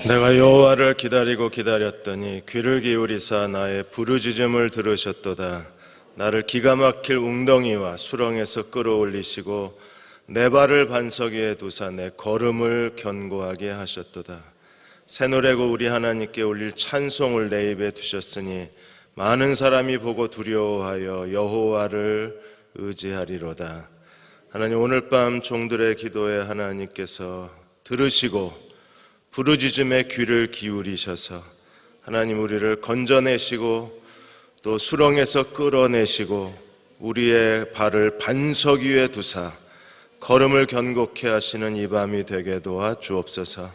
내가 여호와를 기다리고 기다렸더니 귀를 기울이사 나의 부르짖음을 들으셨도다. 나를 기가 막힐 웅덩이와 수렁에서 끌어올리시고 내 발을 반석 위에 두사 내 걸음을 견고하게 하셨도다. 새노래고 우리 하나님께 올릴 찬송을 내 입에 두셨으니 많은 사람이 보고 두려워하여 여호와를 의지하리로다. 하나님, 오늘 밤 종들의 기도에 하나님께서 들으시고 부르짖음의 귀를 기울이셔서 하나님 우리를 건져내시고 또 수렁에서 끌어내시고 우리의 발을 반석 위에 두사 걸음을 견고케 하시는 이 밤이 되게 도와 주옵소서.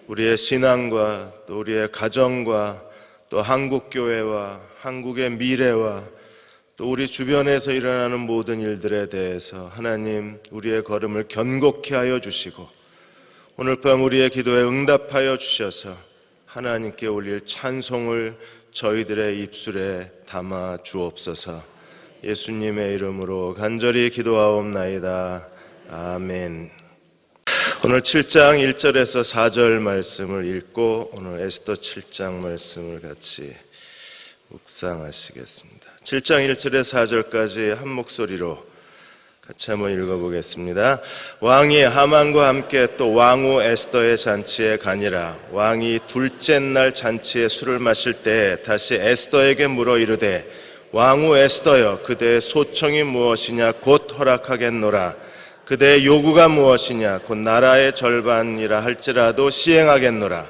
우리의 신앙과 또 우리의 가정과 또 한국교회와 한국의 미래와 또 우리 주변에서 일어나는 모든 일들에 대해서 하나님 우리의 걸음을 견고케 하여 주시고 오늘 밤 우리의 기도에 응답하여 주셔서 하나님께 올릴 찬송을 저희들의 입술에 담아 주옵소서. 예수님의 이름으로 간절히 기도하옵나이다. 아멘. 오늘 7장 1절에서 4절 말씀을 읽고 오늘 에스더 7장 말씀을 같이 묵상하시겠습니다. 7장 1절에서 4절까지 한 목소리로 같이 한번 읽어보겠습니다. 왕이 하만과 함께 또 왕후 에스더의 잔치에 가니라. 왕이 둘째 날 잔치에 술을 마실 때 다시 에스더에게 물어 이르되 왕후 에스더여, 그대의 소청이 무엇이냐 곧 허락하겠노라. 그대의 요구가 무엇이냐 곧 나라의 절반이라 할지라도 시행하겠노라.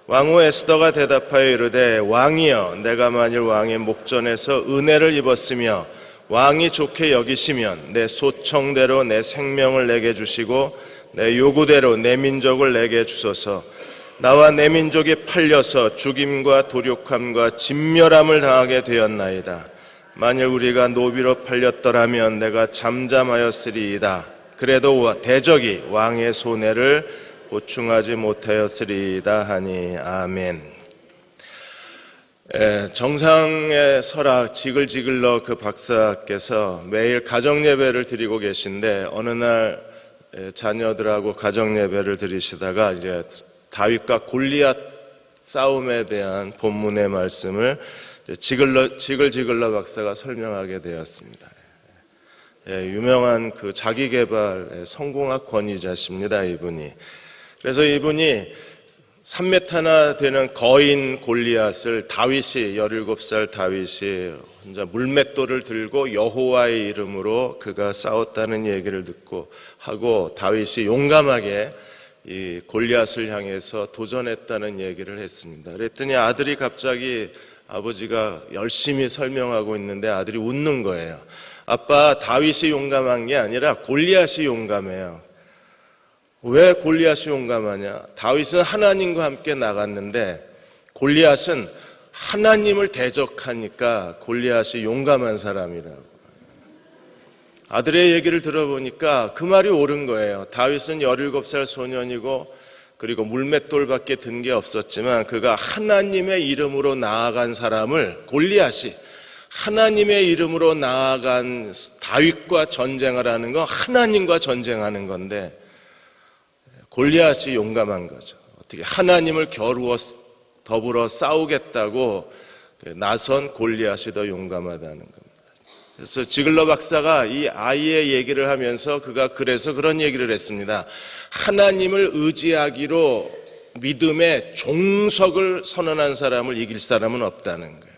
왕후 에스더가 대답하여 이르되 왕이여, 내가 만일 왕의 목전에서 은혜를 입었으며 왕이 좋게 여기시면 내 소청대로 내 생명을 내게 주시고 내 요구대로 내 민족을 내게 주소서. 나와 내 민족이 팔려서 죽임과 도륙함과 진멸함을 당하게 되었나이다. 만일 우리가 노비로 팔렸더라면 내가 잠잠하였으리이다. 그래도 대적이 왕의 손해를 보충하지 못하였으리이다 하니 아멘. 정상의 설학 지글지글러 그 박사께서 매일 가정예배를 드리고 계신데 어느 날 자녀들하고 가정예배를 드리시다가 이제 다윗과 골리앗 싸움에 대한 본문의 말씀을 지글지글러 박사가 설명하게 되었습니다. 유명한 그 자기개발 성공학 권위자십니다, 이분이. 그래서 이분이 3m나 되는 거인 골리앗을 다윗이 17살 다윗이 혼자 물맷돌을 들고 여호와의 이름으로 그가 싸웠다는 얘기를 듣고 하고 다윗이 용감하게 이 골리앗을 향해서 도전했다는 얘기를 했습니다. 그랬더니 아들이 갑자기 아버지가 열심히 설명하고 있는데 아들이 웃는 거예요. 아빠, 다윗이 용감한 게 아니라 골리앗이 용감해요. 왜 골리앗이 용감하냐? 다윗은 하나님과 함께 나갔는데 골리앗은 하나님을 대적하니까 골리앗이 용감한 사람이라고. 아들의 얘기를 들어보니까 그 말이 옳은 거예요. 다윗은 17살 소년이고 그리고 물맷돌밖에 든 게 없었지만 그가 하나님의 이름으로 나아간 사람을 골리앗이 하나님의 이름으로 나아간 다윗과 전쟁을 하는 건 하나님과 전쟁하는 건데 골리앗이 용감한 거죠. 어떻게 하나님을 겨루어 더불어 싸우겠다고 나선 골리앗이 더 용감하다는 겁니다. 그래서 지글러 박사가 이 아이의 얘기를 하면서 그가 그래서 그런 얘기를 했습니다. 하나님을 의지하기로 믿음의 종석을 선언한 사람을 이길 사람은 없다는 거예요.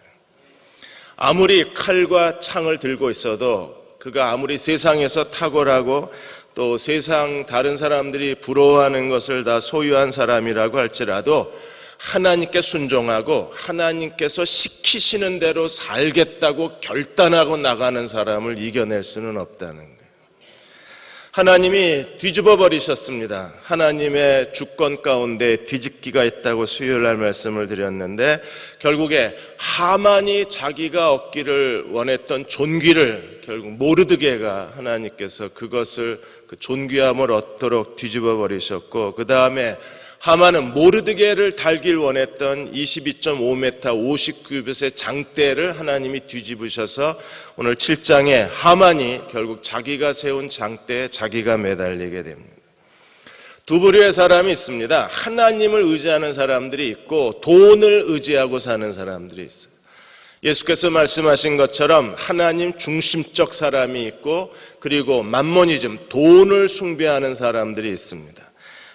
아무리 칼과 창을 들고 있어도 그가 아무리 세상에서 탁월하고 또 세상 다른 사람들이 부러워하는 것을 다 소유한 사람이라고 할지라도 하나님께 순종하고 하나님께서 시키시는 대로 살겠다고 결단하고 나가는 사람을 이겨낼 수는 없다는 거예요. 하나님이 뒤집어 버리셨습니다. 하나님의 주권 가운데 뒤집기가 있다고 수요일날 말씀을 드렸는데 결국에 하만이 자기가 얻기를 원했던 존귀를 결국 모르드게가 하나님께서 그것을 그 존귀함을 얻도록 뒤집어 버리셨고 그 다음에 하만은 모르드게를 달길 원했던 22.5m 59뷿의 장대를 하나님이 뒤집으셔서 오늘 7장에 하만이 결국 자기가 세운 장대에 자기가 매달리게 됩니다. 두 부류의 사람이 있습니다. 하나님을 의지하는 사람들이 있고 돈을 의지하고 사는 사람들이 있어요. 예수께서 말씀하신 것처럼 하나님 중심적 사람이 있고 그리고 맘모니즘, 돈을 숭배하는 사람들이 있습니다.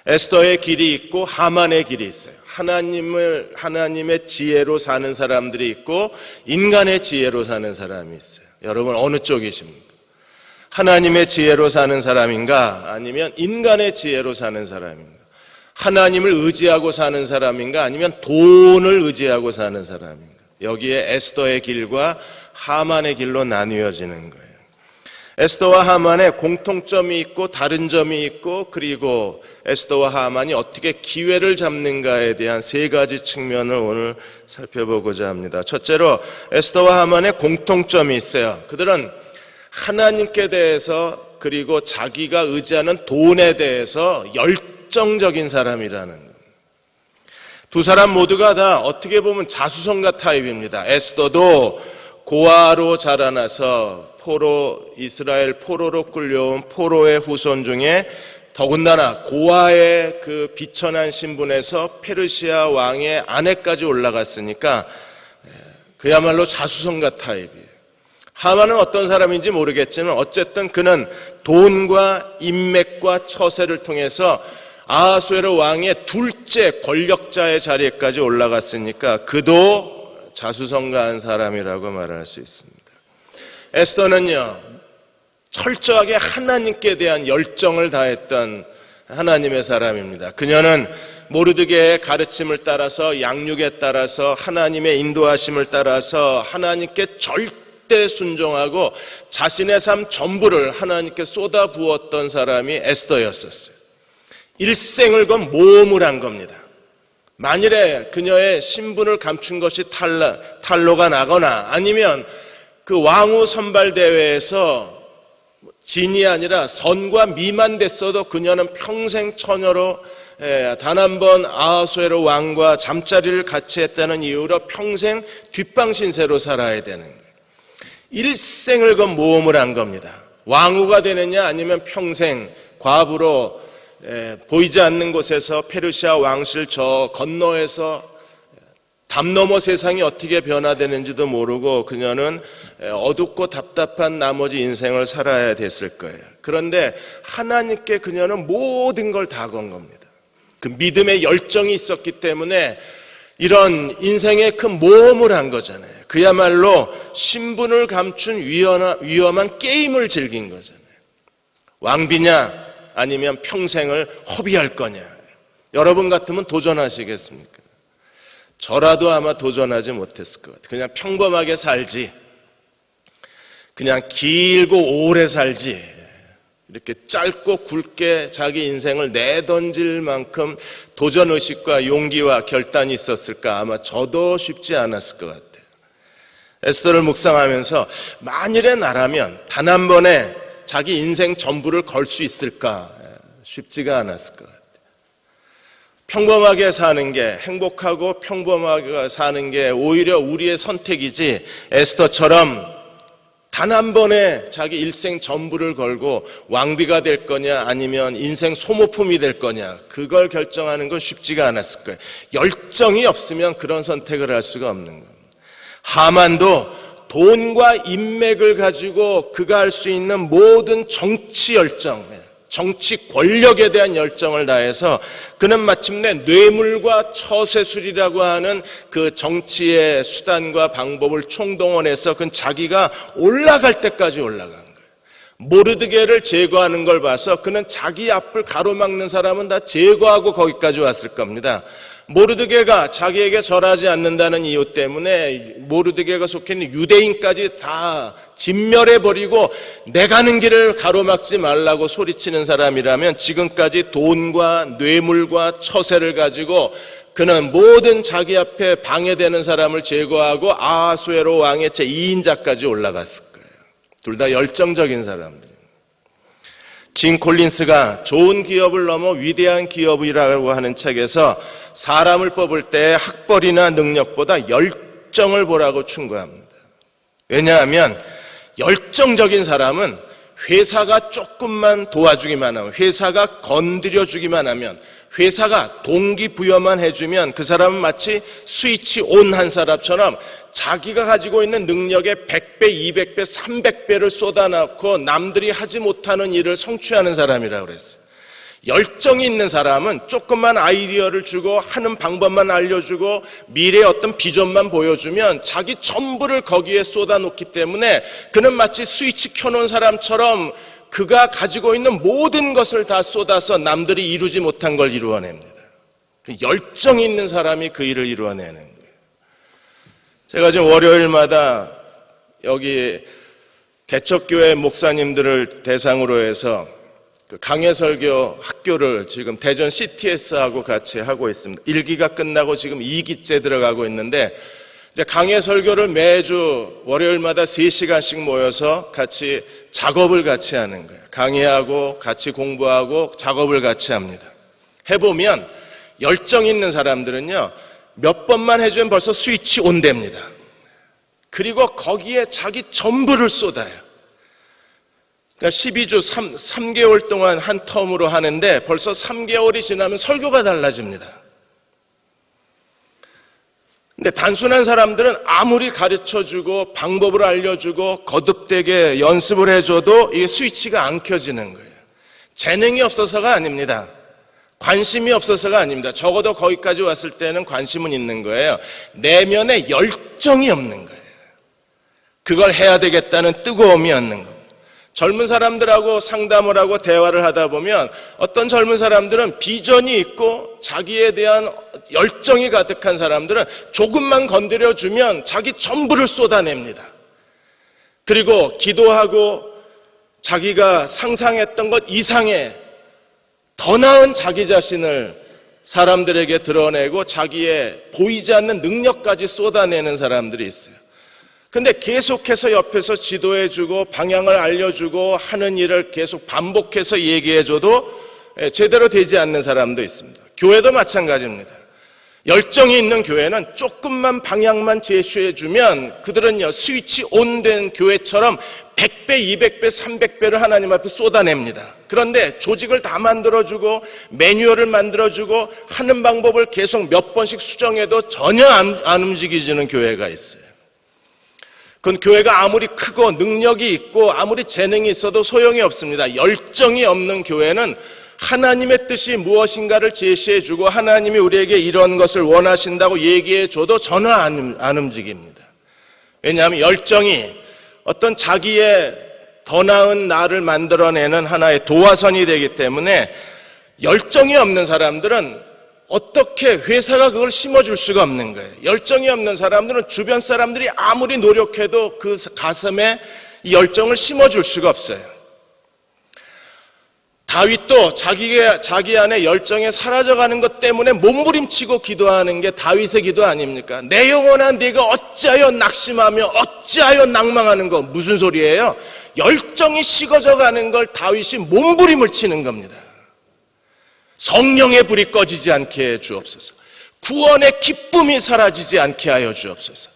에스더의 길이 있고 하만의 길이 있어요. 하나님의 지혜로 사는 사람들이 있고 인간의 지혜로 사는 사람이 있어요. 여러분 어느 쪽이십니까? 하나님의 지혜로 사는 사람인가 아니면 인간의 지혜로 사는 사람인가? 하나님을 의지하고 사는 사람인가 아니면 돈을 의지하고 사는 사람인가? 여기에 에스더의 길과 하만의 길로 나뉘어지는 거예요. 에스더와 하만의 공통점이 있고 다른 점이 있고 그리고 에스더와 하만이 어떻게 기회를 잡는가에 대한 세 가지 측면을 오늘 살펴보고자 합니다. 첫째로 에스더와 하만의 공통점이 있어요. 그들은 하나님께 대해서 그리고 자기가 의지하는 돈에 대해서 열정적인 사람이라는 겁니다. 두 사람 모두가 다 어떻게 보면 자수성가 타입입니다. 에스더도 고아로 자라나서 이스라엘 포로로 끌려온 포로의 후손 중에 더군다나 고아의 그 비천한 신분에서 페르시아 왕의 아내까지 올라갔으니까 그야말로 자수성가 타입이에요. 하만은 어떤 사람인지 모르겠지만 어쨌든 그는 돈과 인맥과 처세를 통해서 아하수에로 왕의 둘째 권력자의 자리에까지 올라갔으니까 그도 자수성가한 사람이라고 말할 수 있습니다. 에스더는요, 철저하게 하나님께 대한 열정을 다했던 하나님의 사람입니다. 그녀는 모르드게의 가르침을 따라서 양육에 따라서 하나님의 인도하심을 따라서 하나님께 절대 순종하고 자신의 삶 전부를 하나님께 쏟아부었던 사람이 에스더였었어요. 일생을 건 모험을 한 겁니다. 만일에 그녀의 신분을 감춘 것이 탄로가 나거나 아니면 그 왕후 선발대회에서 진이 아니라 선과 미만 됐어도 그녀는 평생 처녀로 단 한 번 아하수에로 왕과 잠자리를 같이 했다는 이유로 평생 뒷방신세로 살아야 되는 거예요. 일생을 건 모험을 한 겁니다. 왕후가 되느냐 아니면 평생 과부로 보이지 않는 곳에서 페르시아 왕실 저 건너에서 담 너머 세상이 어떻게 변화되는지도 모르고 그녀는 어둡고 답답한 나머지 인생을 살아야 됐을 거예요. 그런데 하나님께 그녀는 모든 걸 다 건 겁니다. 그 믿음의 열정이 있었기 때문에 이런 인생의 큰 모험을 한 거잖아요. 그야말로 신분을 감춘 위험한 게임을 즐긴 거잖아요. 왕비냐 아니면 평생을 허비할 거냐. 여러분 같으면 도전하시겠습니까? 저라도 아마 도전하지 못했을 것 같아요. 그냥 평범하게 살지, 그냥 길고 오래 살지, 이렇게 짧고 굵게 자기 인생을 내던질 만큼 도전의식과 용기와 결단이 있었을까? 아마 저도 쉽지 않았을 것 같아요. 에스더를 묵상하면서 만일에 나라면 단 한 번에 자기 인생 전부를 걸 수 있을까? 쉽지가 않았을 것 같아요. 평범하게 사는 게, 행복하고 평범하게 사는 게 오히려 우리의 선택이지 에스더처럼 단 한 번에 자기 일생 전부를 걸고 왕비가 될 거냐 아니면 인생 소모품이 될 거냐 그걸 결정하는 건 쉽지가 않았을 거예요. 열정이 없으면 그런 선택을 할 수가 없는 겁니다. 하만도 돈과 인맥을 가지고 그가 할 수 있는 모든 정치 열정, 정치 권력에 대한 열정을 다해서 그는 마침내 뇌물과 처세술이라고 하는 그 정치의 수단과 방법을 총동원해서 그는 자기가 올라갈 때까지 올라간 거예요. 모르드게를 제거하는 걸 봐서 그는 자기 앞을 가로막는 사람은 다 제거하고 거기까지 왔을 겁니다. 모르드게가 자기에게 절하지 않는다는 이유 때문에 모르드게가 속해 있는 유대인까지 다 진멸해버리고 내 가는 길을 가로막지 말라고 소리치는 사람이라면 지금까지 돈과 뇌물과 처세를 가지고 그는 모든 자기 앞에 방해되는 사람을 제거하고 아하수에로 왕의 제2인자까지 올라갔을 거예요. 둘 다 열정적인 사람들입니다. 진 콜린스가 좋은 기업을 넘어 위대한 기업이라고 하는 책에서 사람을 뽑을 때 학벌이나 능력보다 열정을 보라고 충고합니다. 왜냐하면 열정적인 사람은 회사가 조금만 도와주기만 하면, 회사가 건드려주기만 하면, 회사가 동기부여만 해주면 그 사람은 마치 스위치 온 한 사람처럼 자기가 가지고 있는 능력의 100배, 200배, 300배를 쏟아놓고 남들이 하지 못하는 일을 성취하는 사람이라고 그랬어요. 열정이 있는 사람은 조금만 아이디어를 주고 하는 방법만 알려주고 미래의 어떤 비전만 보여주면 자기 전부를 거기에 쏟아놓기 때문에 그는 마치 스위치 켜놓은 사람처럼 그가 가지고 있는 모든 것을 다 쏟아서 남들이 이루지 못한 걸 이루어냅니다. 그 열정이 있는 사람이 그 일을 이루어내는 거예요. 제가 지금 월요일마다 여기 개척교회 목사님들을 대상으로 해서 그 강해설교 학교를 지금 대전 CTS하고 같이 하고 있습니다. 1기가 끝나고 지금 2기째 들어가고 있는데 이제 강해설교를 매주 월요일마다 3시간씩 모여서 같이 작업을 같이 하는 거예요. 강의하고 같이 공부하고 작업을 같이 합니다. 해보면 열정 있는 사람들은요, 몇 번만 해주면 벌써 스위치 온 됩니다. 그리고 거기에 자기 전부를 쏟아요. 그러니까 12주 3개월 동안 한 텀으로 하는데 벌써 3개월이 지나면 설교가 달라집니다. 근데 단순한 사람들은 아무리 가르쳐주고 방법을 알려주고 거듭되게 연습을 해줘도 이게 스위치가 안 켜지는 거예요. 재능이 없어서가 아닙니다. 관심이 없어서가 아닙니다. 적어도 거기까지 왔을 때는 관심은 있는 거예요. 내면에 열정이 없는 거예요. 그걸 해야 되겠다는 뜨거움이 없는 겁니다. 젊은 사람들하고 상담을 하고 대화를 하다 보면 어떤 젊은 사람들은 비전이 있고 자기에 대한 열정이 가득한 사람들은 조금만 건드려주면 자기 전부를 쏟아냅니다. 그리고 기도하고 자기가 상상했던 것 이상의 더 나은 자기 자신을 사람들에게 드러내고 자기의 보이지 않는 능력까지 쏟아내는 사람들이 있어요. 근데 계속해서 옆에서 지도해주고 방향을 알려주고 하는 일을 계속 반복해서 얘기해줘도 제대로 되지 않는 사람도 있습니다. 교회도 마찬가지입니다. 열정이 있는 교회는 조금만 방향만 제시해주면 그들은요, 스위치 온 된 교회처럼 100배, 200배, 300배를 하나님 앞에 쏟아냅니다. 그런데 조직을 다 만들어주고 매뉴얼을 만들어주고 하는 방법을 계속 몇 번씩 수정해도 전혀 안 움직이지는 교회가 있어요. 그건 교회가 아무리 크고 능력이 있고 아무리 재능이 있어도 소용이 없습니다. 열정이 없는 교회는 하나님의 뜻이 무엇인가를 제시해주고 하나님이 우리에게 이런 것을 원하신다고 얘기해줘도 전혀 안 움직입니다. 왜냐하면 열정이 어떤 자기의 더 나은 나를 만들어내는 하나의 도화선이 되기 때문에 열정이 없는 사람들은 어떻게 회사가 그걸 심어줄 수가 없는 거예요. 열정이 없는 사람들은 주변 사람들이 아무리 노력해도 그 가슴에 이 열정을 심어줄 수가 없어요. 다윗도 자기 안에 열정이 사라져가는 것 때문에 몸부림치고 기도하는 게 다윗의 기도 아닙니까? 내 영혼아 네가 어찌하여 낙심하며 어찌하여 낭망하는 거 무슨 소리예요? 열정이 식어져가는 걸 다윗이 몸부림을 치는 겁니다. 성령의 불이 꺼지지 않게 해 주옵소서. 구원의 기쁨이 사라지지 않게 하여 주옵소서.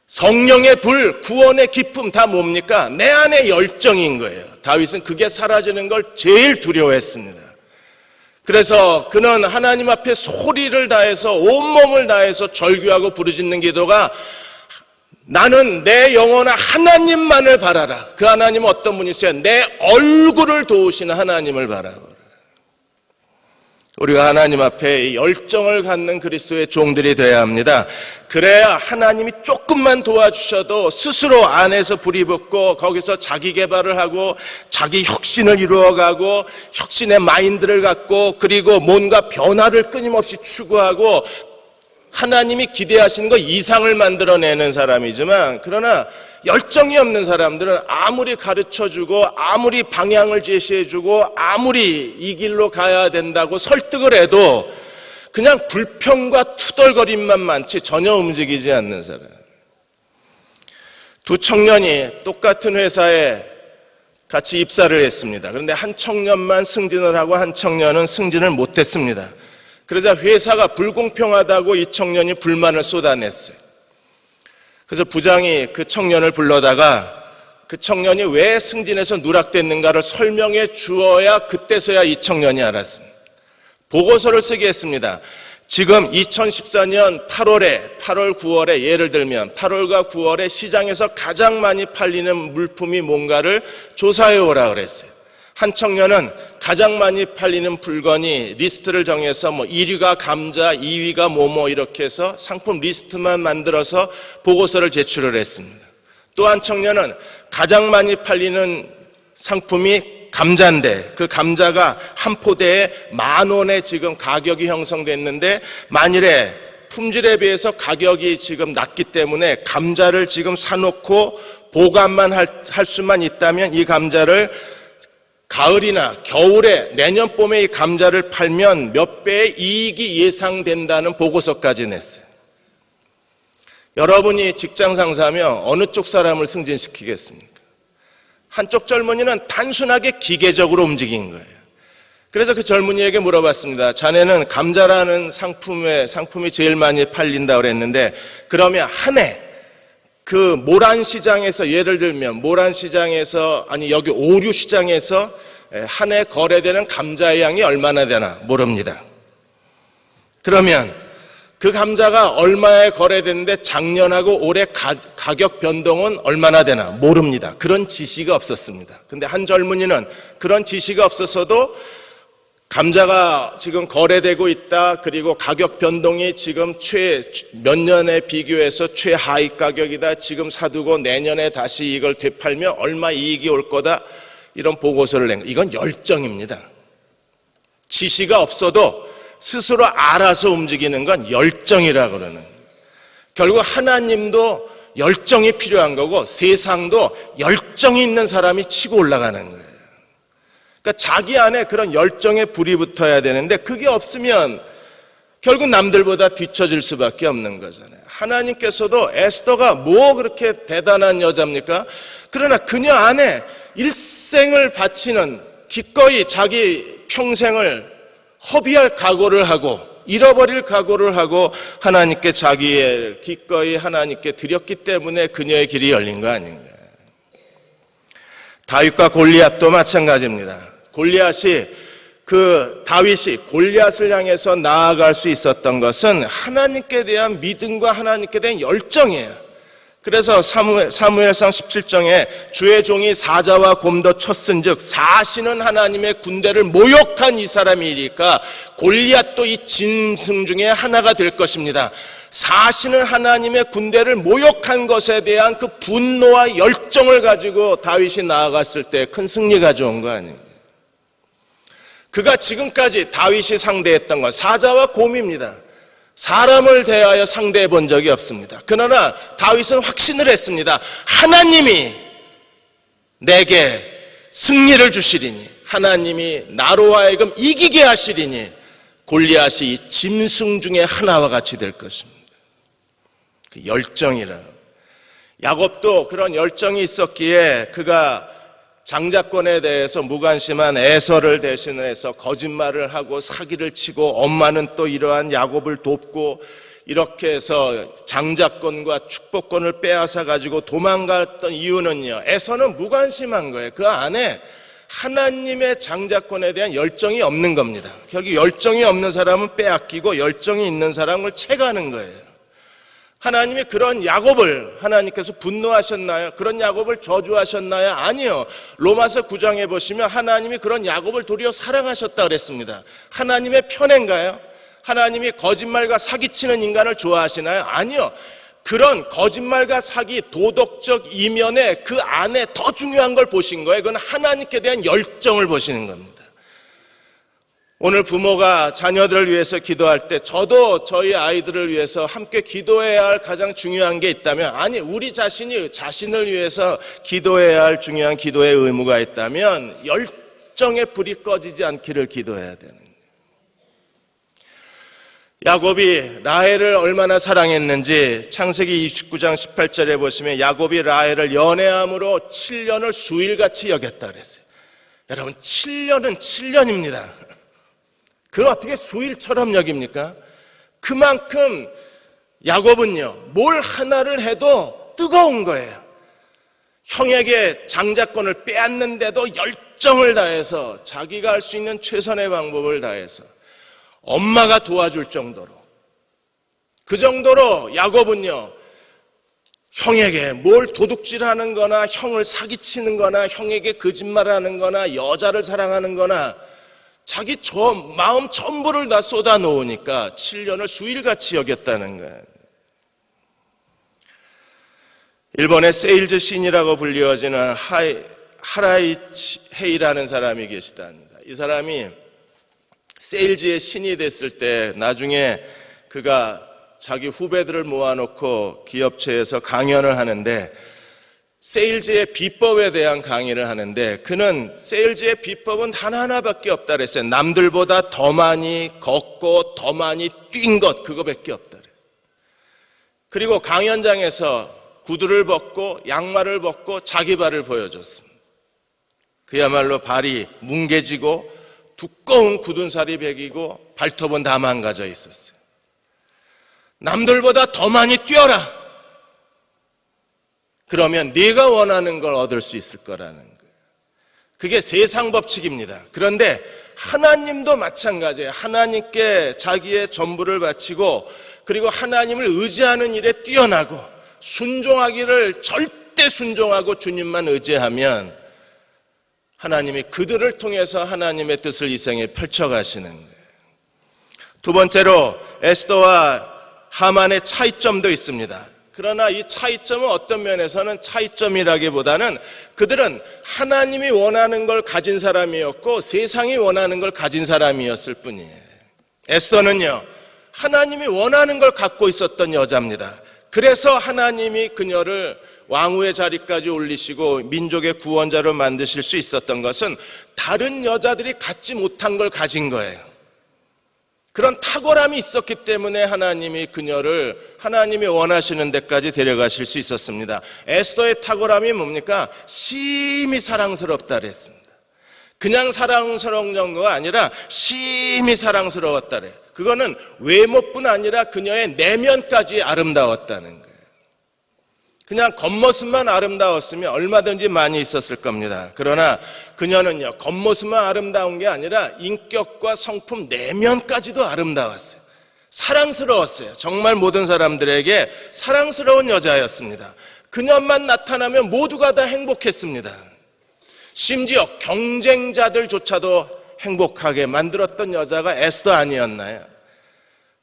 성령의 불, 구원의 기쁨 다 뭡니까? 내 안에 열정인 거예요. 다윗은 그게 사라지는 걸 제일 두려워했습니다. 그래서 그는 하나님 앞에 소리를 다해서 온몸을 다해서 절규하고 부르짖는 기도가 나는 내 영혼아 하나님만을 바라라. 그 하나님은 어떤 분이세요? 내 얼굴을 도우시는 하나님을 바라보라. 우리가 하나님 앞에 열정을 갖는 그리스도의 종들이 되어야 합니다. 그래야 하나님이 조금만 도와주셔도 스스로 안에서 불이 붙고 거기서 자기 개발을 하고 자기 혁신을 이루어가고 혁신의 마인드를 갖고 그리고 뭔가 변화를 끊임없이 추구하고 하나님이 기대하시는 것 이상을 만들어내는 사람이지만, 그러나 열정이 없는 사람들은 아무리 가르쳐주고 아무리 방향을 제시해주고 아무리 이 길로 가야 된다고 설득을 해도 그냥 불평과 투덜거림만 많지 전혀 움직이지 않는 사람. 두 청년이 똑같은 회사에 같이 입사를 했습니다. 그런데 한 청년만 승진을 하고 한 청년은 승진을 못했습니다. 그러자 회사가 불공평하다고 이 청년이 불만을 쏟아냈어요. 그래서 부장이 그 청년을 불러다가 그 청년이 왜 승진해서 누락됐는가를 설명해 주어야 그때서야 이 청년이 알았습니다. 보고서를 쓰게 했습니다. 지금 2014년 8월, 9월에 예를 들면 8월과 9월에 시장에서 가장 많이 팔리는 물품이 뭔가를 조사해 오라 그랬어요. 한 청년은 가장 많이 팔리는 물건이 리스트를 정해서 1위가 감자, 2위가 뭐뭐 이렇게 해서 상품 리스트만 만들어서 보고서를 제출을 했습니다. 또 한 청년은 가장 많이 팔리는 상품이 감자인데 그 감자가 한 포대에 10,000원에 지금 가격이 형성됐는데 만일에 품질에 비해서 가격이 지금 낮기 때문에 감자를 지금 사놓고 보관만 할 수만 있다면 이 감자를 가을이나 겨울에 내년 봄에 이 감자를 팔면 몇 배의 이익이 예상된다는 보고서까지 냈어요. 여러분이 직장 상사면 어느 쪽 사람을 승진시키겠습니까? 한쪽 젊은이는 단순하게 기계적으로 움직인 거예요. 그래서 그 젊은이에게 물어봤습니다. 자네는 감자라는 상품이 제일 많이 팔린다고 그랬는데 그러면 한 해 그 모란시장에서 예를 들면 모란시장에서 아니 여기 오류시장에서 한 해 거래되는 감자의 양이 얼마나 되나 모릅니다. 그러면 그 감자가 얼마에 거래됐는데 작년하고 올해 가격 변동은 얼마나 되나 모릅니다. 그런 지시가 없었습니다. 근데 한 젊은이는 그런 지시가 없었어도 감자가 지금 거래되고 있다. 그리고 가격 변동이 지금 몇 년에 비교해서 최하위 가격이다. 지금 사두고 내년에 다시 이걸 되팔면 얼마 이익이 올 거다. 이런 보고서를 낸 거. 이건 열정입니다. 지시가 없어도 스스로 알아서 움직이는 건 열정이라고 그러는 거예요. 결국 하나님도 열정이 필요한 거고 세상도 열정이 있는 사람이 치고 올라가는 거예요. 그러니까 자기 안에 그런 열정의 불이 붙어야 되는데 그게 없으면 결국 남들보다 뒤처질 수밖에 없는 거잖아요. 하나님께서도 에스더가 뭐 그렇게 대단한 여자입니까? 그러나 그녀 안에 일생을 바치는 기꺼이 자기 평생을 허비할 각오를 하고 잃어버릴 각오를 하고 하나님께 자기의 기꺼이 하나님께 드렸기 때문에 그녀의 길이 열린 거 아닌가. 다윗과 골리앗도 마찬가지입니다. 다윗이 골리앗을 향해서 나아갈 수 있었던 것은 하나님께 대한 믿음과 하나님께 대한 열정이에요. 그래서 사무엘상 17장에 주의 종이 사자와 곰도 쳤은즉 사시는 하나님의 군대를 모욕한 이 사람이니까 골리앗도 이 짐승 중에 하나가 될 것입니다. 사시는 하나님의 군대를 모욕한 것에 대한 그 분노와 열정을 가지고 다윗이 나아갔을 때 큰 승리 가져온 거 아닙니까? 그가 지금까지 다윗이 상대했던 건 사자와 곰입니다. 사람을 대하여 상대해 본 적이 없습니다. 그러나 다윗은 확신을 했습니다. 하나님이 내게 승리를 주시리니 하나님이 나로 하여금 이기게 하시리니 골리앗이 이 짐승 중에 하나와 같이 될 것입니다. 그 열정이라. 야곱도 그런 열정이 있었기에 그가 장자권에 대해서 무관심한 에서를 대신을 해서 거짓말을 하고 사기를 치고 엄마는 또 이러한 야곱을 돕고 이렇게 해서 장자권과 축복권을 빼앗아 가지고 도망갔던 이유는요. 에서는 무관심한 거예요. 그 안에 하나님의 장자권에 대한 열정이 없는 겁니다. 결국 열정이 없는 사람은 빼앗기고 열정이 있는 사람을 채가는 거예요. 하나님이 그런 야곱을 하나님께서 분노하셨나요? 그런 야곱을 저주하셨나요? 아니요. 로마서 9장에 보시면 하나님이 그런 야곱을 도리어 사랑하셨다 그랬습니다. 하나님의 편애인가요? 하나님이 거짓말과 사기치는 인간을 좋아하시나요? 아니요. 그런 거짓말과 사기, 도덕적 이면에 그 안에 더 중요한 걸 보신 거예요. 그건 하나님께 대한 열정을 보시는 겁니다. 오늘 부모가 자녀들을 위해서 기도할 때 저도 저희 아이들을 위해서 함께 기도해야 할 가장 중요한 게 있다면 아니 우리 자신을 위해서 기도해야 할 중요한 기도의 의무가 있다면 열정의 불이 꺼지지 않기를 기도해야 되는 거예요. 야곱이 라헬을 얼마나 사랑했는지 창세기 29장 18절에 보시면 야곱이 라헬을 연애함으로 7년을 수일같이 여겼다 그랬어요. 여러분 7년은 7년입니다. 그걸 어떻게 수일처럼 여깁니까? 그만큼 야곱은요 뭘 하나를 해도 뜨거운 거예요. 형에게 장자권을 빼앗는데도 열정을 다해서 자기가 할 수 있는 최선의 방법을 다해서 엄마가 도와줄 정도로, 그 정도로 야곱은요, 형에게 뭘 도둑질하는 거나 형을 사기치는 거나 형에게 거짓말하는 거나 여자를 사랑하는 거나 자기 마음 전부를 다 쏟아 놓으니까 7년을 수일같이 여겼다는 거예요. 일본의 세일즈 신이라고 불리워지는 하라이치 헤이라는 사람이 계시답니다. 이 사람이 세일즈의 신이 됐을 때 나중에 그가 자기 후배들을 모아놓고 기업체에서 강연을 하는데 세일즈의 비법에 대한 강의를 하는데 그는 세일즈의 비법은 하나밖에 없다 그랬어요. 남들보다 더 많이 걷고 더 많이 뛴 것, 그거밖에 없다 그랬어요. 그리고 강연장에서 구두를 벗고 양말을 벗고 자기 발을 보여줬습니다. 그야말로 발이 뭉개지고 두꺼운 굳은 살이 배기고 발톱은 다 망가져 있었어요. 남들보다 더 많이 뛰어라. 그러면 네가 원하는 걸 얻을 수 있을 거라는 거예요. 그게 세상 법칙입니다. 그런데 하나님도 마찬가지예요. 하나님께 자기의 전부를 바치고 그리고 하나님을 의지하는 일에 뛰어나고 순종하기를 절대 순종하고 주님만 의지하면 하나님이 그들을 통해서 하나님의 뜻을 이 생에 펼쳐가시는 거예요. 두 번째로 에스더와 하만의 차이점도 있습니다. 그러나 이 차이점은 어떤 면에서는 차이점이라기보다는 그들은 하나님이 원하는 걸 가진 사람이었고 세상이 원하는 걸 가진 사람이었을 뿐이에요. 에스더는요, 하나님이 원하는 걸 갖고 있었던 여자입니다. 그래서 하나님이 그녀를 왕후의 자리까지 올리시고 민족의 구원자로 만드실 수 있었던 것은 다른 여자들이 갖지 못한 걸 가진 거예요. 그런 탁월함이 있었기 때문에 하나님이 그녀를 하나님이 원하시는 데까지 데려가실 수 있었습니다. 에스더의 탁월함이 뭡니까? 심히 사랑스럽다 그랬습니다. 그냥 사랑스러운 정도가 아니라 심히 사랑스러웠다 그래요. 그거는 외모뿐 아니라 그녀의 내면까지 아름다웠다는 거예요. 그냥 겉모습만 아름다웠으면 얼마든지 많이 있었을 겁니다. 그러나 그녀는요, 겉모습만 아름다운 게 아니라 인격과 성품 내면까지도 아름다웠어요. 사랑스러웠어요. 정말 모든 사람들에게 사랑스러운 여자였습니다. 그녀만 나타나면 모두가 다 행복했습니다. 심지어 경쟁자들조차도 행복하게 만들었던 여자가 에스더 아니었나요?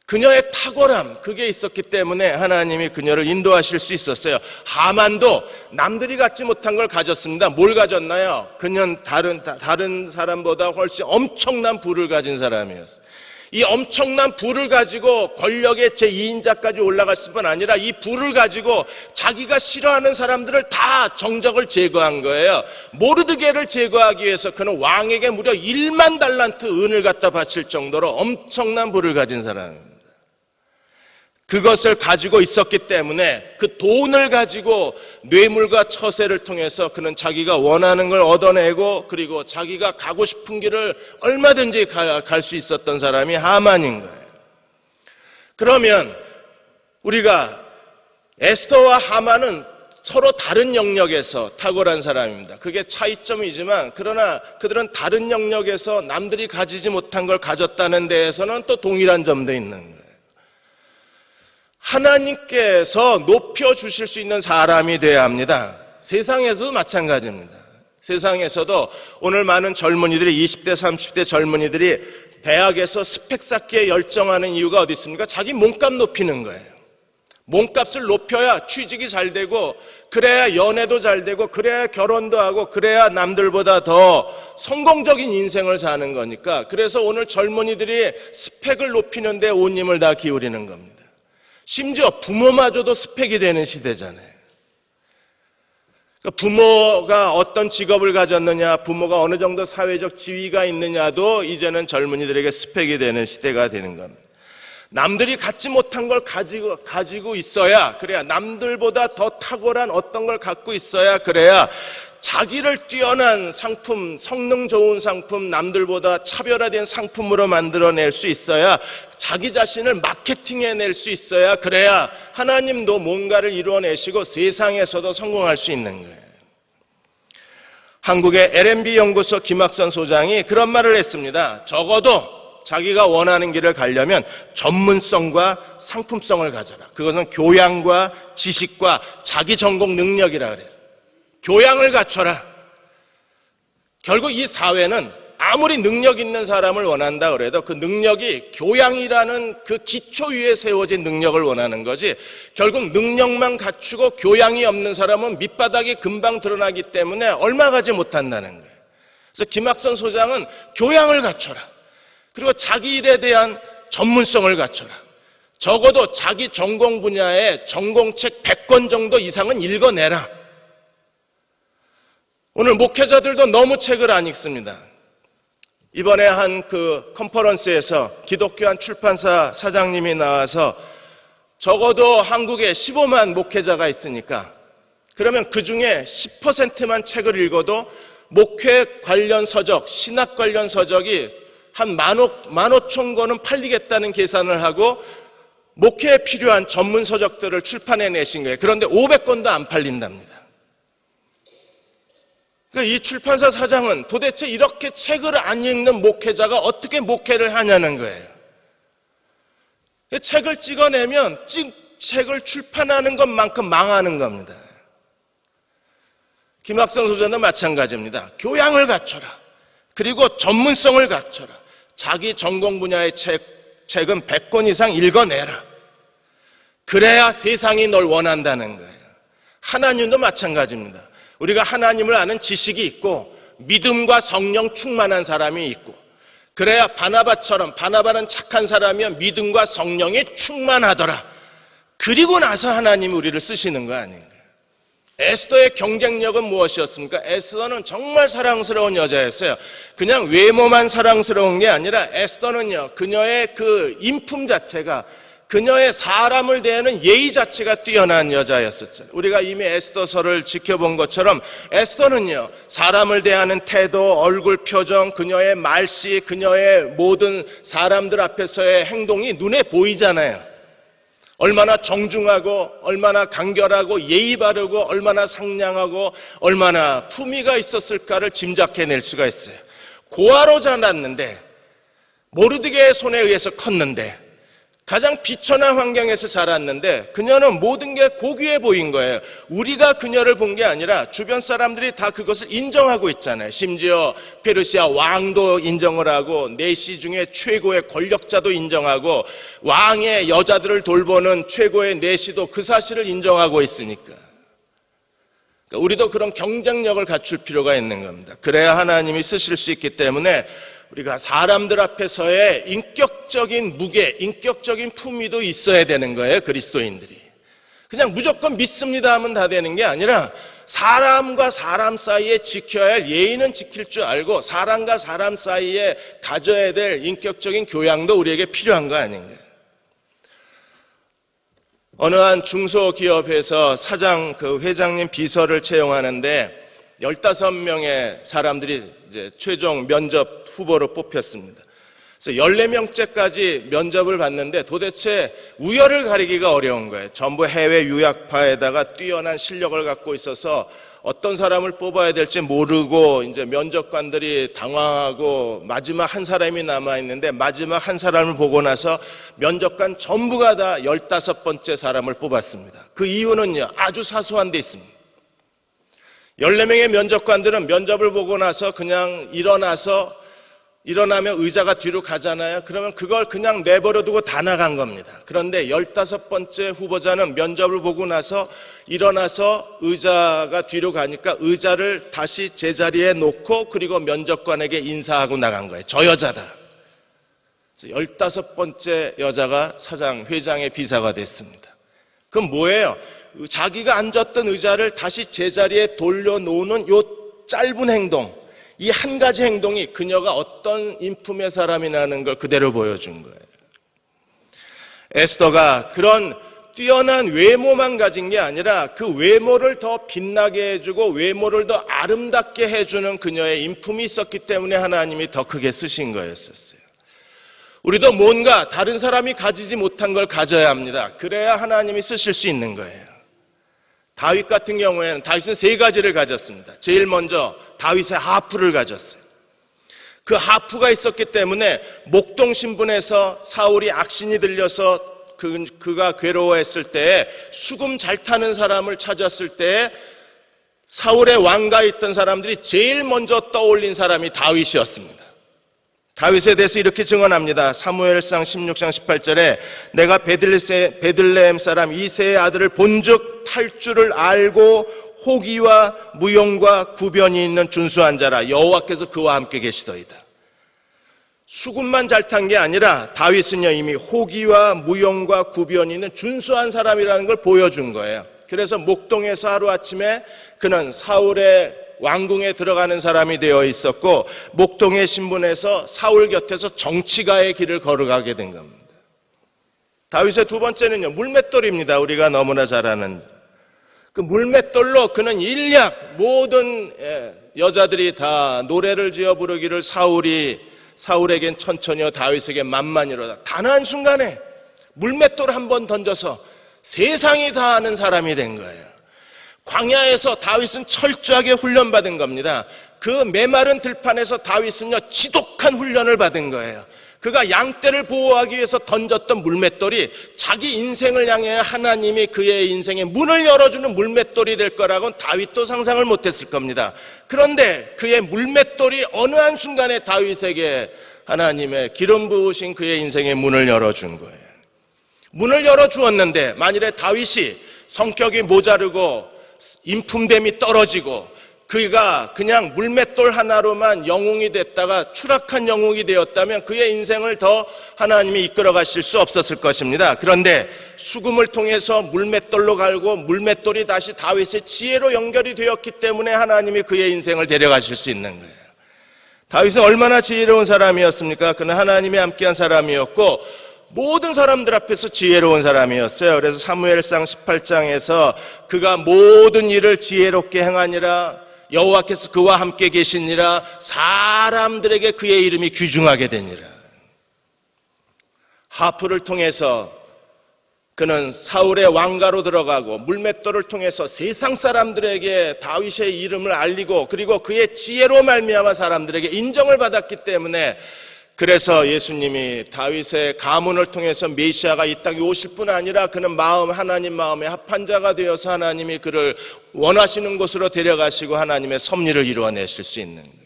그녀의 탁월함, 그게 있었기 때문에 하나님이 그녀를 인도하실 수 있었어요. 하만도 남들이 갖지 못한 걸 가졌습니다. 뭘 가졌나요? 그녀는 다른 사람보다 훨씬 엄청난 부를 가진 사람이었어요. 이 엄청난 부를 가지고 권력의 제2인자까지 올라갔을 뿐 아니라 이 부를 가지고 자기가 싫어하는 사람들을 다 정적을 제거한 거예요. 모르드게를 제거하기 위해서 그는 왕에게 무려 1만 달란트 은을 갖다 바칠 정도로 엄청난 부를 가진 사람입니다. 그것을 가지고 있었기 때문에 그 돈을 가지고 뇌물과 처세를 통해서 그는 자기가 원하는 걸 얻어내고 그리고 자기가 가고 싶은 길을 얼마든지 갈 수 있었던 사람이 하만인 거예요. 그러면 우리가 에스더와 하만은 서로 다른 영역에서 탁월한 사람입니다. 그게 차이점이지만 그러나 그들은 다른 영역에서 남들이 가지지 못한 걸 가졌다는 데에서는 또 동일한 점도 있는 거예요. 하나님께서 높여주실 수 있는 사람이 되어야 합니다. 세상에서도 마찬가지입니다. 세상에서도 오늘 많은 젊은이들이 20대 30대 젊은이들이 대학에서 스펙 쌓기에 열정하는 이유가 어디 있습니까? 자기 몸값 높이는 거예요. 몸값을 높여야 취직이 잘 되고 그래야 연애도 잘 되고 그래야 결혼도 하고 그래야 남들보다 더 성공적인 인생을 사는 거니까 그래서 오늘 젊은이들이 스펙을 높이는 데 온 힘을 다 기울이는 겁니다. 심지어 부모마저도 스펙이 되는 시대잖아요. 부모가 어떤 직업을 가졌느냐, 부모가 어느 정도 사회적 지위가 있느냐도 이제는 젊은이들에게 스펙이 되는 시대가 되는 겁니다. 남들이 갖지 못한 걸 가지고 있어야, 그래야 남들보다 더 탁월한 어떤 걸 갖고 있어야, 그래야 자기를 뛰어난 상품, 성능 좋은 상품, 남들보다 차별화된 상품으로 만들어낼 수 있어야, 자기 자신을 마케팅해낼 수 있어야, 그래야 하나님도 뭔가를 이루어내시고 세상에서도 성공할 수 있는 거예요. 한국의 L&B 연구소 김학선 소장이 그런 말을 했습니다. 적어도 자기가 원하는 길을 가려면 전문성과 상품성을 가져라. 그것은 교양과 지식과 자기 전공 능력이라 그랬어요. 교양을 갖춰라. 결국 이 사회는 아무리 능력 있는 사람을 원한다 그래도 그 능력이 교양이라는 그 기초 위에 세워진 능력을 원하는 거지, 결국 능력만 갖추고 교양이 없는 사람은 밑바닥이 금방 드러나기 때문에 얼마 가지 못한다는 거예요. 그래서 김학선 소장은 교양을 갖춰라. 그리고 자기 일에 대한 전문성을 갖춰라. 적어도 자기 전공 분야의 전공책 100권 정도 이상은 읽어내라. 오늘 목회자들도 너무 책을 안 읽습니다. 이번에 한 그 컨퍼런스에서 기독교 한 출판사 사장님이 나와서 적어도 한국에 15만 목회자가 있으니까 그러면 그 중에 10%만 책을 읽어도 목회 관련 서적, 신학 관련 서적이 한 15,000권은 팔리겠다는 계산을 하고 목회에 필요한 전문 서적들을 출판해 내신 거예요. 그런데 500권도 안 팔린답니다. 이 출판사 사장은 도대체 이렇게 책을 안 읽는 목회자가 어떻게 목회를 하냐는 거예요. 책을 찍어내면 책을 출판하는 것만큼 망하는 겁니다. 김학선 소장도 마찬가지입니다. 교양을 갖춰라. 그리고 전문성을 갖춰라. 자기 전공 분야의 책은 100권 이상 읽어내라. 그래야 세상이 널 원한다는 거예요. 하나님도 마찬가지입니다. 우리가 하나님을 아는 지식이 있고 믿음과 성령 충만한 사람이 있고, 그래야 바나바처럼, 바나바는 착한 사람이면 믿음과 성령이 충만하더라. 그리고 나서 하나님이 우리를 쓰시는 거 아닌가. 에스더의 경쟁력은 무엇이었습니까? 에스더는 정말 사랑스러운 여자였어요. 그냥 외모만 사랑스러운 게 아니라 에스더는요, 그녀의 그 인품 자체가, 그녀의 사람을 대하는 예의 자체가 뛰어난 여자였었죠. 우리가 이미 에스더서를 지켜본 것처럼 에스더는요, 사람을 대하는 태도, 얼굴 표정, 그녀의 말씨, 그녀의 모든 사람들 앞에서의 행동이 눈에 보이잖아요. 얼마나 정중하고, 얼마나 간결하고, 예의 바르고, 얼마나 상냥하고, 얼마나 품위가 있었을까를 짐작해낼 수가 있어요. 고아로 자랐는데, 모르드게의 손에 의해서 컸는데, 가장 비천한 환경에서 자랐는데 그녀는 모든 게 고귀해 보인 거예요. 우리가 그녀를 본 게 아니라 주변 사람들이 다 그것을 인정하고 있잖아요. 심지어 페르시아 왕도 인정을 하고 내시 중에 최고의 권력자도 인정하고 왕의 여자들을 돌보는 최고의 내시도 그 사실을 인정하고 있으니까. 그러니까 우리도 그런 경쟁력을 갖출 필요가 있는 겁니다. 그래야 하나님이 쓰실 수 있기 때문에 우리가 사람들 앞에서의 인격적인 무게, 인격적인 품위도 있어야 되는 거예요, 그리스도인들이. 그냥 무조건 믿습니다 하면 다 되는 게 아니라 사람과 사람 사이에 지켜야 할 예의는 지킬 줄 알고 사람과 사람 사이에 가져야 될 인격적인 교양도 우리에게 필요한 거 아닌가요? 어느 한 중소기업에서 사장, 회장님 비서를 채용하는데 15명의 사람들이 이제 최종 면접 후보로 뽑혔습니다. 그래서 14명째까지 면접을 봤는데 도대체 우열을 가리기가 어려운 거예요. 전부 해외 유학파에다가 뛰어난 실력을 갖고 있어서 어떤 사람을 뽑아야 될지 모르고 이제 면접관들이 당황하고 마지막 한 사람이 남아있는데 마지막 한 사람을 보고 나서 면접관 전부가 다 15번째 사람을 뽑았습니다. 그 이유는요, 아주 사소한 데 있습니다. 14명의 면접관들은 면접을 보고 나서 그냥 일어나면 의자가 뒤로 가잖아요. 그러면 그걸 그냥 내버려두고 다 나간 겁니다. 그런데 15번째 후보자는 면접을 보고 나서 일어나서 의자가 뒤로 가니까 의자를 다시 제자리에 놓고 그리고 면접관에게 인사하고 나간 거예요. 저 여자다. 15번째 여자가 사장, 회장의 비서가 됐습니다. 그건 뭐예요? 자기가 앉았던 의자를 다시 제자리에 돌려놓는 요 짧은 행동, 이 한 가지 행동이 그녀가 어떤 인품의 사람이라는 걸 그대로 보여준 거예요. 에스더가 그런 뛰어난 외모만 가진 게 아니라 그 외모를 더 빛나게 해주고 외모를 더 아름답게 해주는 그녀의 인품이 있었기 때문에 하나님이 더 크게 쓰신 거였었어요. 우리도 뭔가 다른 사람이 가지지 못한 걸 가져야 합니다. 그래야 하나님이 쓰실 수 있는 거예요. 다윗 같은 경우에는 다윗은 세 가지를 가졌습니다. 제일 먼저 다윗의 하프를 가졌어요. 그 하프가 있었기 때문에 목동 신분에서 사울이 악신이 들려서 그가 괴로워했을 때 수금 잘 타는 사람을 찾았을 때 사울의 왕가에 있던 사람들이 제일 먼저 떠올린 사람이 다윗이었습니다. 다윗에 대해서 이렇게 증언합니다. 사무엘상 16장 18절에 내가 베들레헴 사람 이새의 아들을 본즉 탈 줄을 알고 호기와 무용과 구변이 있는 준수한 자라 여호와께서 그와 함께 계시더이다. 수군만 잘 탄 게 아니라 다윗은요 이미 호기와 무용과 구변이 있는 준수한 사람이라는 걸 보여준 거예요. 그래서 목동에서 하루아침에 그는 사울의 왕궁에 들어가는 사람이 되어 있었고 목동의 신분에서 사울 곁에서 정치가의 길을 걸어가게 된 겁니다. 다윗의 두 번째는요 물맷돌입니다. 우리가 너무나 잘 아는 그 물맷돌로 그는 일약 모든 여자들이 다 노래를 지어 부르기를 사울에겐 천천히요 다윗에겐 만만이로다. 단 한순간에 물맷돌 한 번 던져서 세상이 다 아는 사람이 된 거예요. 광야에서 다윗은 철저하게 훈련받은 겁니다. 그 메마른 들판에서 다윗은요 지독한 훈련을 받은 거예요. 그가 양떼를 보호하기 위해서 던졌던 물맷돌이 자기 인생을 향해 하나님이 그의 인생에 문을 열어주는 물맷돌이 될 거라고는 다윗도 상상을 못했을 겁니다. 그런데 그의 물맷돌이 어느 한순간에 다윗에게 하나님의 기름 부으신 그의 인생에 문을 열어준 거예요. 문을 열어주었는데 만일에 다윗이 성격이 모자르고 인품됨이 떨어지고 그가 그냥 물맷돌 하나로만 영웅이 됐다가 추락한 영웅이 되었다면 그의 인생을 더 하나님이 이끌어 가실 수 없었을 것입니다. 그런데 수금을 통해서 물맷돌로 갈고 물맷돌이 다시 다윗의 지혜로 연결이 되었기 때문에 하나님이 그의 인생을 데려가실 수 있는 거예요. 다윗은 얼마나 지혜로운 사람이었습니까? 그는 하나님이 함께한 사람이었고 모든 사람들 앞에서 지혜로운 사람이었어요. 그래서 사무엘상 18장에서 그가 모든 일을 지혜롭게 행하니라 여호와께서 그와 함께 계시니라 사람들에게 그의 이름이 귀중하게 되니라. 하프를 통해서 그는 사울의 왕가로 들어가고 물맷돌을 통해서 세상 사람들에게 다윗의 이름을 알리고 그리고 그의 지혜로 말미암아 사람들에게 인정을 받았기 때문에 그래서 예수님이 다윗의 가문을 통해서 메시아가 이 땅에 오실 뿐 아니라 그는 하나님 마음에 합한 자가 되어서 하나님이 그를 원하시는 곳으로 데려가시고 하나님의 섭리를 이루어내실 수 있는 거예요.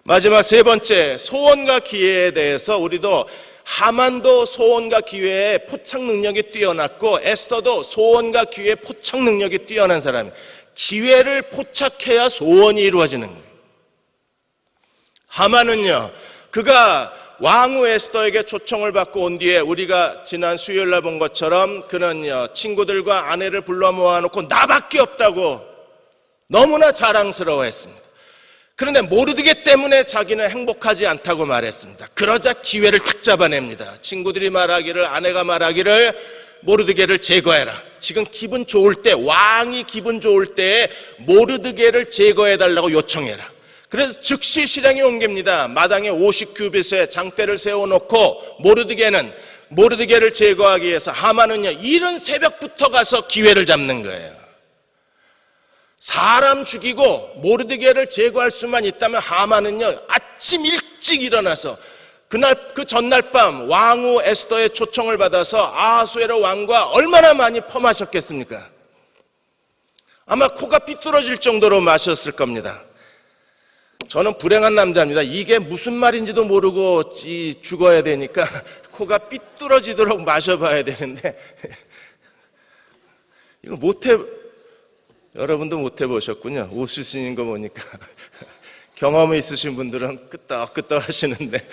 마지막 세 번째, 소원과 기회에 대해서 우리도 하만도 소원과 기회에 포착 능력이 뛰어났고 에스더도 소원과 기회에 포착 능력이 뛰어난 사람이에요. 기회를 포착해야 소원이 이루어지는 거예요. 하만은요 그가 왕후 에스더에게 초청을 받고 온 뒤에 우리가 지난 수요일날 본 것처럼 그는 친구들과 아내를 불러 모아놓고 나밖에 없다고 너무나 자랑스러워했습니다. 그런데 모르드게 때문에 자기는 행복하지 않다고 말했습니다. 그러자 기회를 탁 잡아냅니다. 친구들이 말하기를 아내가 말하기를 모르드게를 제거해라. 지금 기분 좋을 때 왕이 기분 좋을 때에 모르드게를 제거해달라고 요청해라. 그래서 즉시 실행에 옮깁니다. 마당에 50규빗의 장대를 세워놓고 모르드게를 제거하기 위해서 하만은요 이른 새벽부터 가서 기회를 잡는 거예요. 사람 죽이고 모르드게를 제거할 수만 있다면 하만은요 아침 일찍 일어나서 그 전날 밤 왕후 에스더의 초청을 받아서 아하수에로 왕과 얼마나 많이 펌하셨겠습니까? 아마 코가 삐뚤어질 정도로 마셨을 겁니다. 저는 불행한 남자입니다. 이게 무슨 말인지도 모르고 죽어야 되니까 코가 삐뚤어지도록 마셔봐야 되는데 이거 여러분도 못 해보셨군요. 웃으시는 거 보니까 경험이 있으신 분들은 끄떡끄떡 하시는데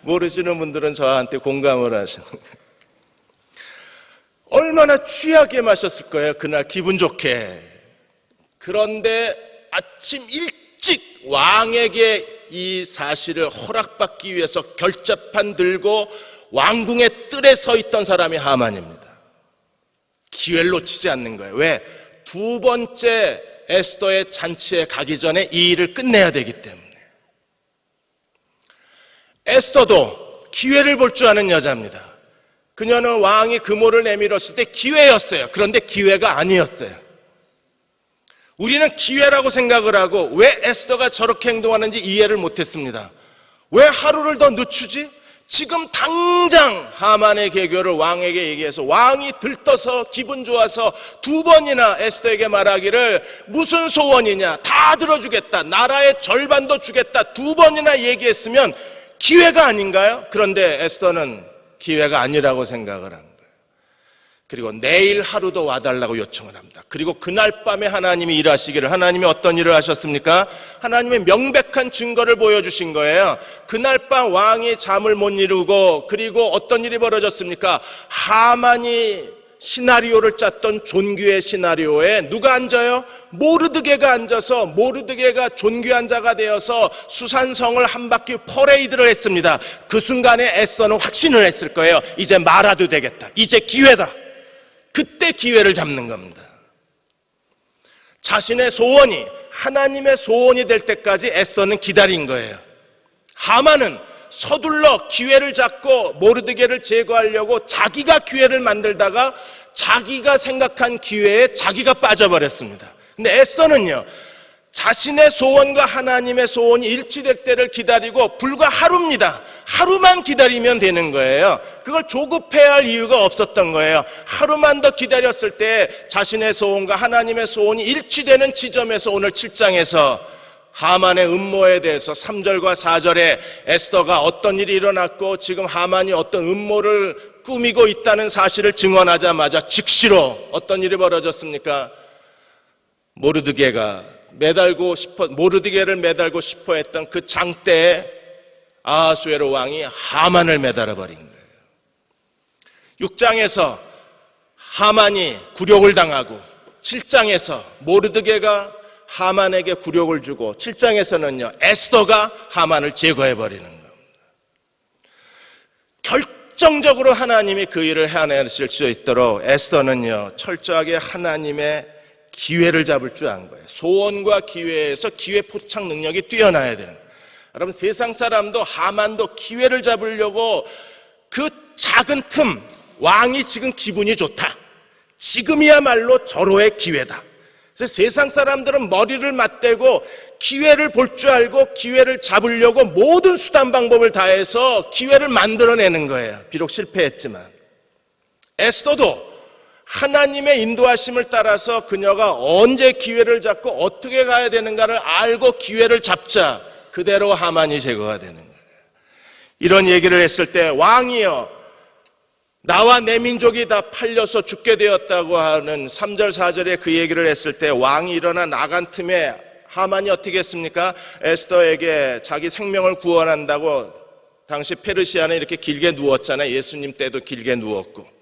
모르시는 분들은 저한테 공감을 하시는 거예요. 얼마나 취하게 마셨을 거예요. 그날 기분 좋게. 그런데 아침 일찍 왕에게 이 사실을 허락받기 위해서 결자판 들고 왕궁의 뜰에 서 있던 사람이 하만입니다. 기회를 놓치지 않는 거예요. 왜? 두 번째 에스더의 잔치에 가기 전에 이 일을 끝내야 되기 때문에. 에스더도 기회를 볼 줄 아는 여자입니다. 그녀는 왕이 금오를 내밀었을 때 기회였어요. 그런데 기회가 아니었어요. 우리는 기회라고 생각을 하고 왜 에스더가 저렇게 행동하는지 이해를 못했습니다. 왜 하루를 더 늦추지? 지금 당장 하만의 계교를 왕에게 얘기해서 왕이 들떠서 기분 좋아서 2번이나 에스더에게 말하기를 무슨 소원이냐, 다 들어주겠다, 나라의 절반도 주겠다 2번이나 얘기했으면 기회가 아닌가요? 그런데 에스더는 기회가 아니라고 생각을 한 거예요. 그리고 내일 하루 더 와달라고 요청을 합니다. 그리고 그날 밤에 하나님이 일하시기를, 하나님이 어떤 일을 하셨습니까? 하나님의 명백한 증거를 보여주신 거예요. 그날 밤 왕이 잠을 못 이루고, 그리고 어떤 일이 벌어졌습니까? 하만이 시나리오를 짰던 존귀의 시나리오에 누가 앉아요? 모르드게가 앉아서, 모르드게가 존귀한 자가 되어서 수산성을 한 바퀴 퍼레이드를 했습니다. 그 순간에 에스더는 확신을 했을 거예요. 이제 말아도 되겠다, 이제 기회다. 그때 기회를 잡는 겁니다. 자신의 소원이 하나님의 소원이 될 때까지 에스더는 기다린 거예요. 하만은 서둘러 기회를 잡고 모르드게를 제거하려고 자기가 기회를 만들다가 자기가 생각한 기회에 자기가 빠져버렸습니다. 근데 에스더는요, 자신의 소원과 하나님의 소원이 일치될 때를 기다리고 불과 하루입니다. 하루만 기다리면 되는 거예요. 그걸 조급해야 할 이유가 없었던 거예요. 하루만 더 기다렸을 때 자신의 소원과 하나님의 소원이 일치되는 지점에서 오늘 7장에서 하만의 음모에 대해서 3절과 4절에 에스더가 어떤 일이 일어났고 지금 하만이 어떤 음모를 꾸미고 있다는 사실을 증언하자마자 즉시로 어떤 일이 벌어졌습니까? 모르드게를 매달고 싶어 했던 그 장대에 아하수에로 왕이 하만을 매달아 버린 거예요. 6장에서 하만이 굴욕을 당하고 7장에서 모르드게가 하만에게 굴욕을 주고 7장에서는요 에스더가 하만을 제거해 버리는 겁니다. 결정적으로 하나님이 그 일을 해내실 수 있도록 에스더는요 철저하게 하나님의 기회를 잡을 줄 안 거예요. 소원과 기회에서 기회 포착 능력이 뛰어나야 되는 거예요. 여러분, 세상 사람도 하만도 기회를 잡으려고 그 작은 틈, 왕이 지금 기분이 좋다, 지금이야말로 절호의 기회다. 그래서 세상 사람들은 머리를 맞대고 기회를 볼 줄 알고 기회를 잡으려고 모든 수단 방법을 다해서 기회를 만들어내는 거예요. 비록 실패했지만. 에스더도 하나님의 인도하심을 따라서 그녀가 언제 기회를 잡고 어떻게 가야 되는가를 알고 기회를 잡자 그대로 하만이 제거가 되는 거예요. 이런 얘기를 했을 때 왕이여, 나와 내 민족이 다 팔려서 죽게 되었다고 하는 3절 4절에 그 얘기를 했을 때 왕이 일어나 나간 틈에 하만이 어떻게 했습니까? 에스더에게 자기 생명을 구원한다고 당시 페르시아는 이렇게 길게 누웠잖아요. 예수님 때도 길게 누웠고.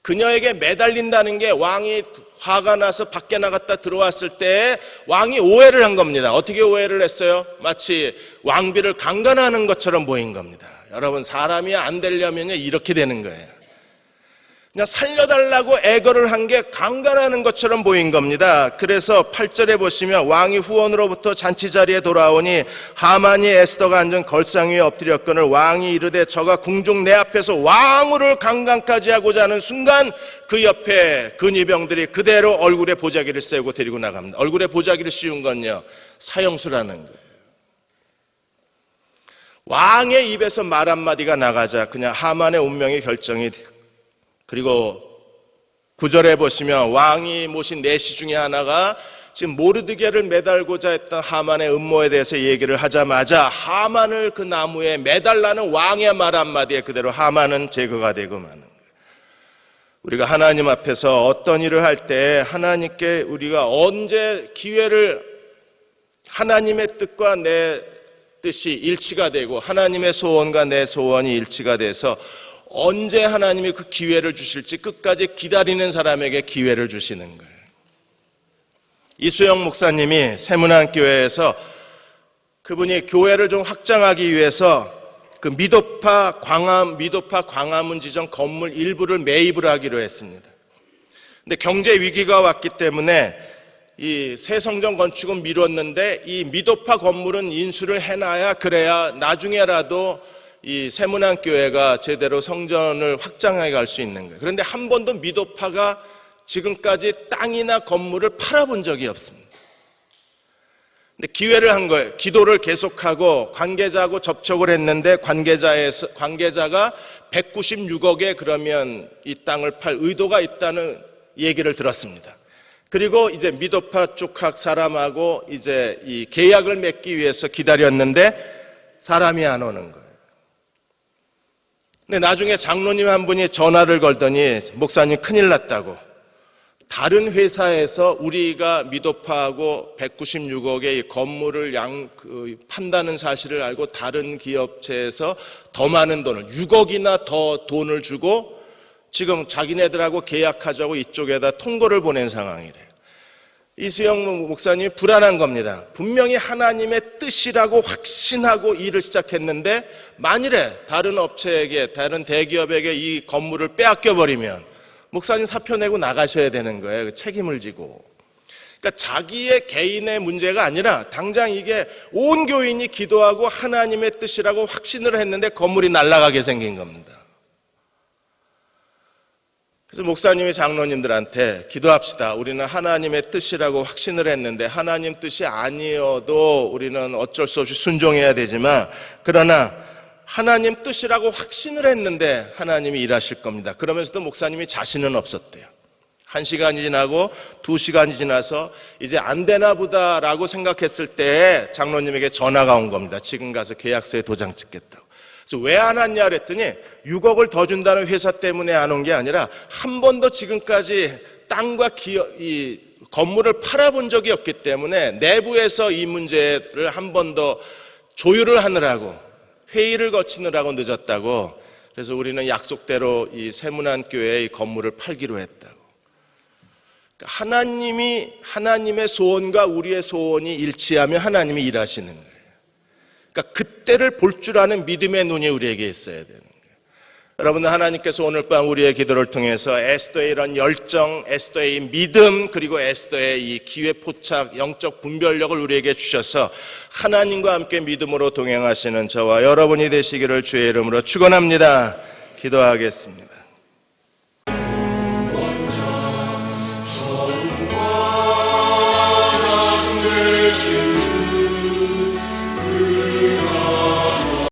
그녀에게 매달린다는 게 왕이 화가 나서 밖에 나갔다 들어왔을 때 왕이 오해를 한 겁니다. 어떻게 오해를 했어요? 마치 왕비를 강간하는 것처럼 보인 겁니다. 여러분, 사람이 안 되려면 이렇게 되는 거예요. 그냥 살려달라고 애걸을 한 게 강간하는 것처럼 보인 겁니다. 그래서 8절에 보시면 왕이 후원으로부터 잔치자리에 돌아오니 하만이 에스더가 앉은 걸상 위에 엎드렸거늘 왕이 이르되 저가 궁중 내 앞에서 왕후를 강간까지 하고자 하는 순간 그 옆에 근위병들이 그대로 얼굴에 보자기를 씌우고 데리고 나갑니다. 얼굴에 보자기를 씌운 건요, 사형수라는 거예요. 왕의 입에서 말 한마디가 나가자 그냥 하만의 운명이 결정이 되고, 그리고 9절에 보시면 왕이 모신 내시 중에 하나가 지금 모르드게를 매달고자 했던 하만의 음모에 대해서 얘기를 하자마자 하만을 그 나무에 매달라는 왕의 말 한마디에 그대로 하만은 제거가 되고 마는 거예요. 우리가 하나님 앞에서 어떤 일을 할 때 하나님께 우리가 언제 기회를, 하나님의 뜻과 내 뜻이 일치가 되고 하나님의 소원과 내 소원이 일치가 돼서 언제 하나님이 그 기회를 주실지 끝까지 기다리는 사람에게 기회를 주시는 거예요. 이수영 목사님이 세문안교회에서 그분이 교회를 좀 확장하기 위해서 그 미도파 광화문 지점 건물 일부를 매입을 하기로 했습니다. 근데 경제 위기가 왔기 때문에 이 새 성전 건축은 미뤘는데 이 미도파 건물은 인수를 해놔야 그래야 나중에라도 이 세문안교회가 제대로 성전을 확장해 갈 수 있는 거예요. 그런데 한 번도 미도파가 지금까지 땅이나 건물을 팔아본 적이 없습니다. 근데 기회를 한 거예요. 기도를 계속하고 관계자하고 접촉을 했는데 관계자가 196억에 그러면 이 땅을 팔 의도가 있다는 얘기를 들었습니다. 그리고 이제 미도파 쪽학 사람하고 이제 이 계약을 맺기 위해서 기다렸는데 사람이 안 오는 거예요. 근데 나중에 장로님 한 분이 전화를 걸더니 목사님 큰일 났다고. 다른 회사에서 우리가 미도파하고 196억의 건물을 판다는 사실을 알고 다른 기업체에서 더 많은 돈을 6억이나 더 돈을 주고 지금 자기네들하고 계약하자고 이쪽에다 통보를 보낸 상황이래요. 이수영 목사님이 불안한 겁니다. 분명히 하나님의 뜻이라고 확신하고 일을 시작했는데 만일에 다른 업체에게 다른 대기업에게 이 건물을 빼앗겨 버리면 목사님 사표 내고 나가셔야 되는 거예요. 책임을 지고. 그러니까 자기의 개인의 문제가 아니라 당장 이게 온 교인이 기도하고 하나님의 뜻이라고 확신을 했는데 건물이 날아가게 생긴 겁니다. 그래서 목사님이 장로님들한테 기도합시다. 우리는 하나님의 뜻이라고 확신을 했는데 하나님 뜻이 아니어도 우리는 어쩔 수 없이 순종해야 되지만 그러나 하나님 뜻이라고 확신을 했는데 하나님이 일하실 겁니다. 그러면서도 목사님이 자신은 없었대요. 1시간이 지나고 2시간이 지나서 이제 안 되나 보다라고 생각했을 때 장로님에게 전화가 온 겁니다. 지금 가서 계약서에 도장 찍겠다고. 그래서 왜 안 왔냐 그랬더니 6억을 더 준다는 회사 때문에 안 온 게 아니라 한 번도 지금까지 땅과 이 건물을 팔아본 적이 없기 때문에 내부에서 이 문제를 한 번 더 조율을 하느라고 회의를 거치느라고 늦었다고. 그래서 우리는 약속대로 이 세문안교회의 건물을 팔기로 했다고. 하나님의 소원과 우리의 소원이 일치하면 하나님이 일하시는 거예요. 그러니까 그때를 볼 줄 아는 믿음의 눈이 우리에게 있어야 되는 거예요. 여러분들, 하나님께서 오늘 밤 우리의 기도를 통해서 에스더의 이런 열정, 에스더의 믿음, 그리고 에스더의 이 기회 포착, 영적 분별력을 우리에게 주셔서 하나님과 함께 믿음으로 동행하시는 저와 여러분이 되시기를 주의 이름으로 축원합니다. 기도하겠습니다. 원천 처음과 나중 되신